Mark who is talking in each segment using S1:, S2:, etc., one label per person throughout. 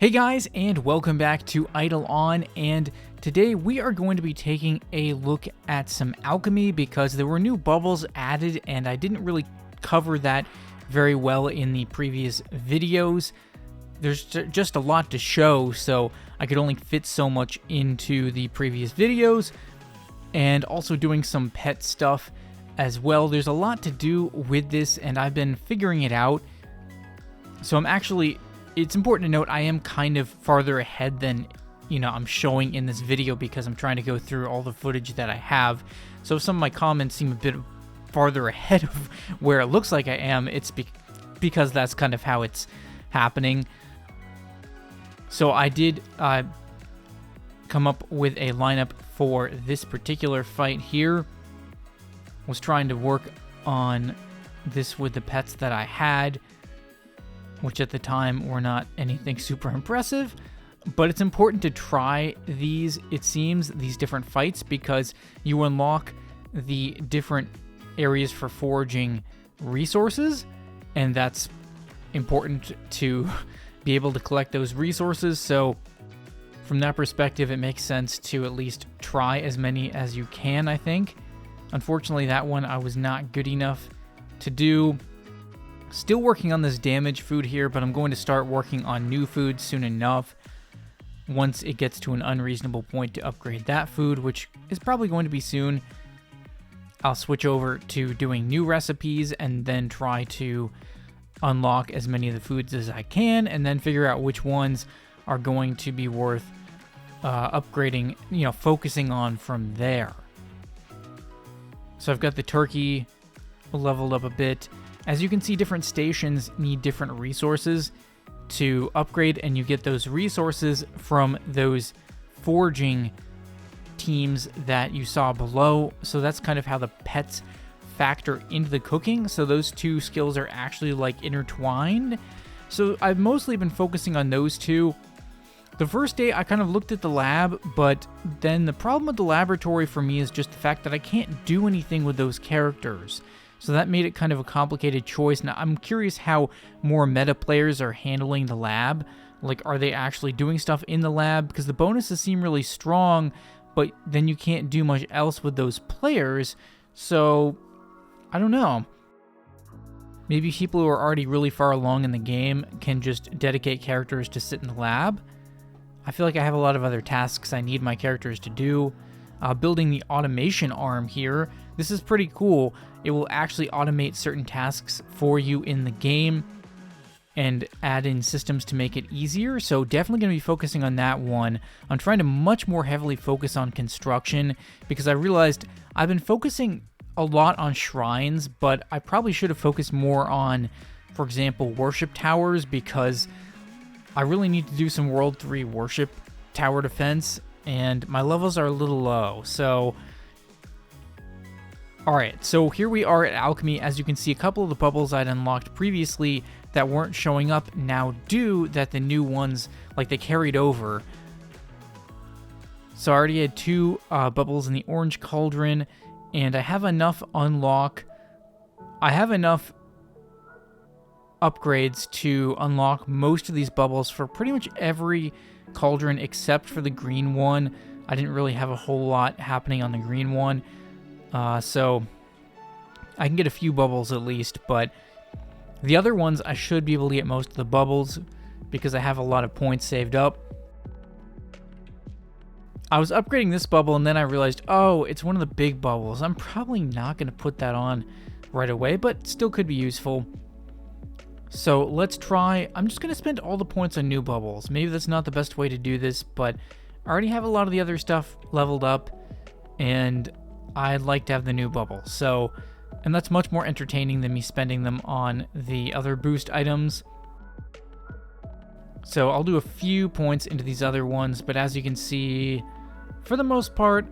S1: Hey guys, and welcome back to IdleOn, and today we are going to be taking a look at some alchemy because there were new bubbles added and I didn't really cover that very well in the previous videos. There's just a lot to show, so I could only fit so much into the previous videos, and also doing some pet stuff as well. There's a lot to do with this and I've been figuring it out, so it's important to note I am kind of farther ahead than, I'm showing in this video because I'm trying to go through all the footage that I have. So if some of my comments seem a bit farther ahead of where it looks like I am, it's because that's kind of how it's happening. So I did come up with a lineup for this particular fight here. Was trying to work on this with the pets that I had, which at the time were not anything super impressive, but it's important to try these different fights because you unlock the different areas for foraging resources, and that's important to be able to collect those resources. So from that perspective, it makes sense to at least try as many as you can, I think. Unfortunately, that one I was not good enough to do. Still working on this damage food here, but I'm going to start working on new food soon enough. Once it gets to an unreasonable point to upgrade that food, which is probably going to be soon, I'll switch over to doing new recipes and then try to unlock as many of the foods as I can, and then figure out which ones are going to be worth upgrading, focusing on from there. So I've got the turkey leveled up a bit. As you can see, different stations need different resources to upgrade, and you get those resources from those foraging teams that you saw below. So that's kind of how the pets factor into the cooking. So those two skills are actually like intertwined. So I've mostly been focusing on those two. The first day I kind of looked at the lab, but then the problem with the laboratory for me is just the fact that I can't do anything with those characters. So that made it kind of a complicated choice. Now, I'm curious how more meta players are handling the lab. Like, are they actually doing stuff in the lab? Because the bonuses seem really strong, but then you can't do much else with those players. So, I don't know. Maybe people who are already really far along in the game can just dedicate characters to sit in the lab. I feel like I have a lot of other tasks I need my characters to do. Building the automation arm here. This is pretty cool. It will actually automate certain tasks for you in the game and add in systems to make it easier. So definitely going to be focusing on that one. I'm trying to much more heavily focus on construction because I realized I've been focusing a lot on shrines, but I probably should have focused more on, for example, worship towers, because I really need to do some World 3 worship tower defense, and my levels are a little low. So alright, so here we are at Alchemy. As you can see, a couple of the bubbles I'd unlocked previously that weren't showing up now do, that the new ones, like, they carried over. So I already had two bubbles in the orange cauldron, and I have enough upgrades to unlock most of these bubbles for pretty much every cauldron except for the green one. I didn't really have a whole lot happening on the green one. So I can get a few bubbles at least, but the other ones I should be able to get most of the bubbles because I have a lot of points saved up. I was upgrading this bubble and then I realized, oh, it's one of the big bubbles. I'm probably not going to put that on right away, but still could be useful. So let's try. I'm just going to spend all the points on new bubbles. Maybe that's not the best way to do this, but I already have a lot of the other stuff leveled up, and I'd like to have the new bubble. So, and that's much more entertaining than me spending them on the other boost items. So I'll do a few points into these other ones, but as you can see, for the most part,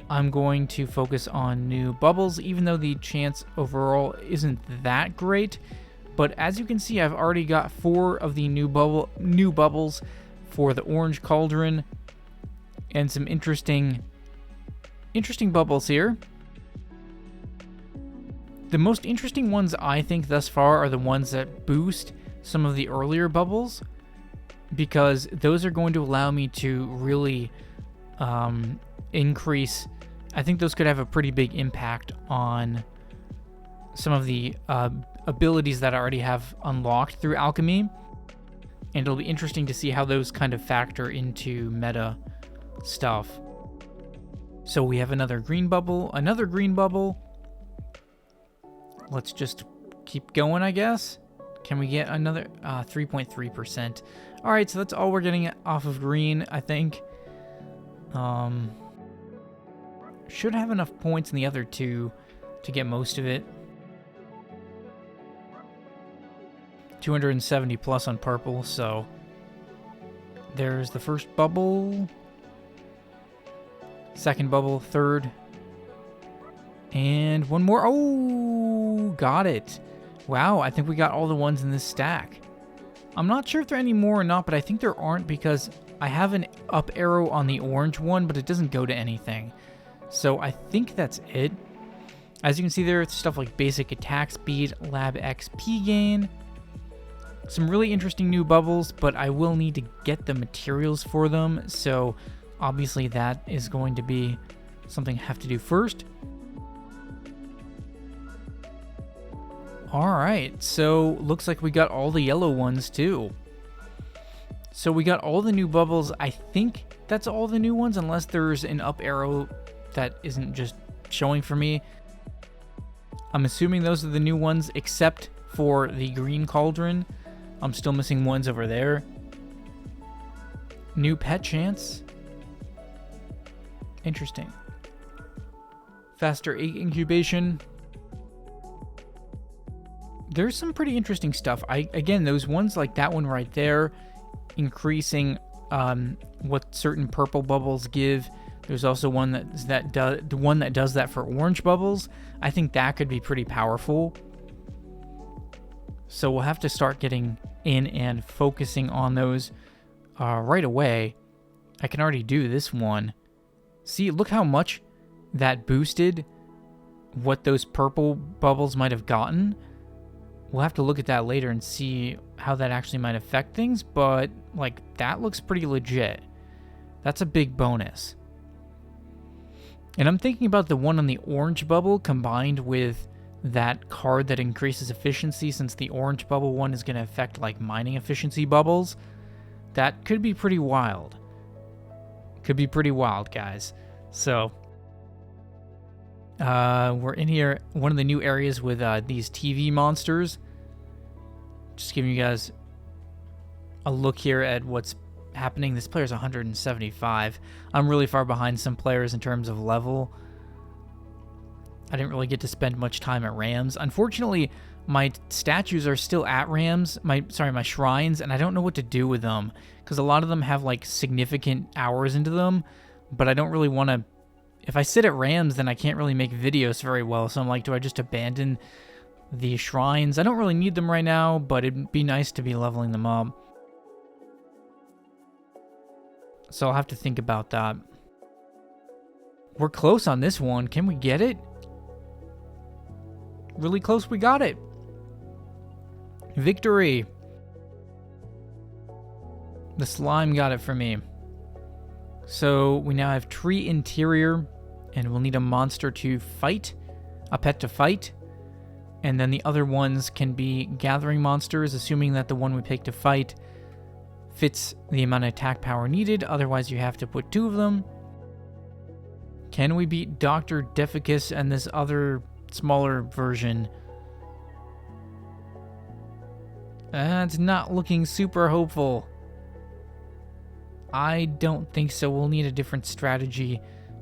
S1: I'm going to focus on new bubbles, even though the chance overall isn't that great. But as you can see, I've already got 4 of the new bubbles for the orange cauldron, and some interesting bubbles here. The most interesting ones I think thus far are the ones that boost some of the earlier bubbles. because those are going to allow me to really increase. I think those could have a pretty big impact on some of the abilities that I already have unlocked through Alchemy. And it'll be interesting to see how those kind of factor into meta stuff. So we have another green bubble, another green bubble. Let's just keep going, I guess. Can we get another 3.3%? All right, so that's all we're getting off of green, I think. Should have enough points in the other two to get most of it. 270 plus on purple, so there's the first bubble, second bubble, third, and one more. Oh, got it. Wow, I think we got all the ones in this stack. I'm not sure if there are any more or not, but I think there aren't because I have an up arrow on the orange one, but it doesn't go to anything. So I think that's it. As you can see there, it's stuff like basic attack speed, lab XP gain, some really interesting new bubbles, but I will need to get the materials for them. So obviously that is going to be something I have to do first. All right, so looks like we got all the yellow ones too. So we got all the new bubbles. I think that's all the new ones, unless there's an up arrow that isn't just showing for me. I'm assuming those are the new ones, except for the green cauldron. I'm still missing ones over there. New pet chance. Interesting. Faster egg incubation. There's some pretty interesting stuff. Again, those ones like that one right there, increasing what certain purple bubbles give. There's also one that does that for orange bubbles. I think that could be pretty powerful. So we'll have to start getting in and focusing on those right away. I can already do this one. See, look how much that boosted what those purple bubbles might have gotten. We'll have to look at that later and see how that actually might affect things, but like that looks pretty legit. That's a big bonus. And I'm thinking about the one on the orange bubble combined with that card that increases efficiency, since the orange bubble one is going to affect like mining efficiency bubbles. That could be pretty wild. Could be pretty wild, guys. So we're in here, one of the new areas with these TV monsters. Just giving you guys a look here at what's happening. This player's 175. I'm really far behind some players in terms of level. I didn't really get to spend much time at Rams. Unfortunately, my statues are still at Rams, my shrines, and I don't know what to do with them because a lot of them have like significant hours into them, but I don't really want to. If I sit at Rams, then I can't really make videos very well, so I'm like, do I just abandon the shrines? I don't really need them right now, but it'd be nice to be leveling them up. So I'll have to think about that. We're close on this one. Can we get it? Really close, we got it. Victory. The slime got it for me. So we now have tree interior, and we'll need a monster to fight, a pet to fight. And then the other ones can be gathering monsters, assuming that the one we pick to fight fits the amount of attack power needed. Otherwise, you have to put 2 of them. Can we beat Dr. Deficus and this other smaller version? It's not looking super hopeful. I don't think so. We'll need a different strategy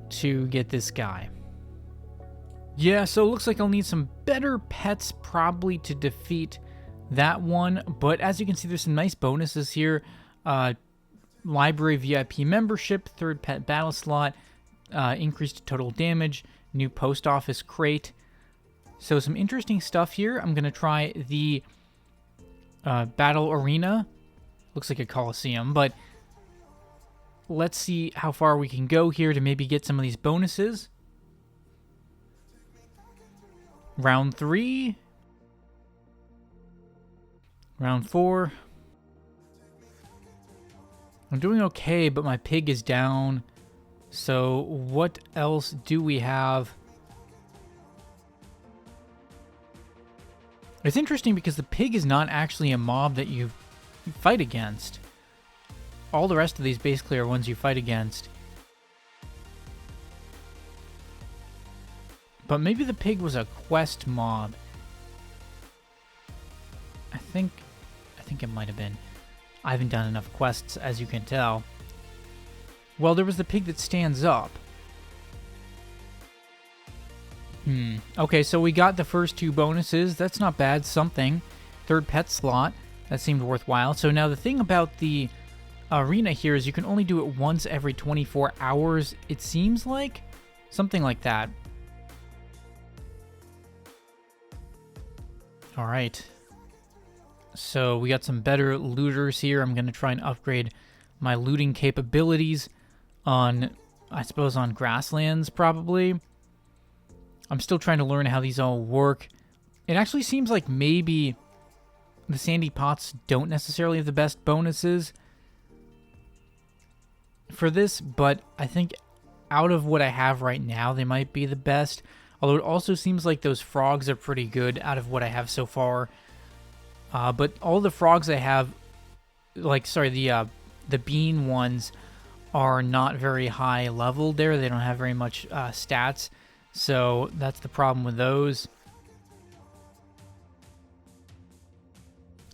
S1: to get this guy. Yeah, so it looks like I'll need some better pets probably to defeat that one. But as you can see, there's some nice bonuses here. Library VIP membership, 3rd pet battle slot, increased total damage, new post office crate. So some interesting stuff here. I'm going to try the battle arena. Looks like a coliseum, but let's see how far we can go here to maybe get some of these bonuses. Round 3. Round 4. I'm doing okay, but my pig is down. So what else do we have? It's interesting because the pig is not actually a mob that you fight against. All the rest of these basically are ones you fight against. But maybe the pig was a quest mob. I think it might have been. I haven't done enough quests, as you can tell. Well, there was the pig that stands up. Okay, so we got the first 2 bonuses. That's not bad. Something. 3rd pet slot. That seemed worthwhile. So now the thing about the arena here is you can only do it once every 24 hours, it seems like. Something like that. Alright. So we got some better looters here. I'm going to try and upgrade my looting capabilities on, I suppose, on grasslands, probably. I'm still trying to learn how these all work. It actually seems like maybe the sandy pots don't necessarily have the best bonuses for this, but I think out of what I have right now, they might be the best. Although it also seems like those frogs are pretty good out of what I have so far. But all the frogs I have, like, sorry, the bean ones are not very high level there. They don't have very much stats. So that's the problem with those.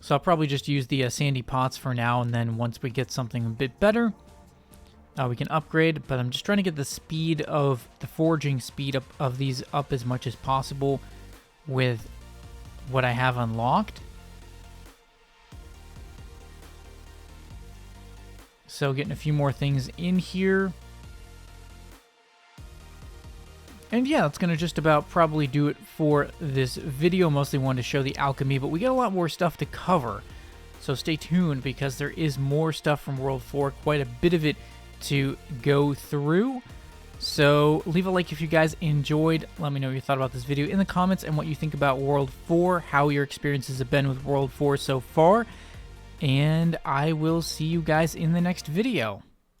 S1: So I'll probably just use the sandy pots for now, and then once we get something a bit better, we can upgrade. But I'm just trying to get the speed of the foraging speed of these up as much as possible with what I have unlocked. So getting a few more things in here. And yeah, that's going to just about probably do it for this video. Mostly wanted to show the alchemy, but we got a lot more stuff to cover. So stay tuned because there is more stuff from World 4, quite a bit of it to go through. So leave a like if you guys enjoyed. Let me know what you thought about this video in the comments and what you think about World 4, how your experiences have been with World 4 so far. And I will see you guys in the next video.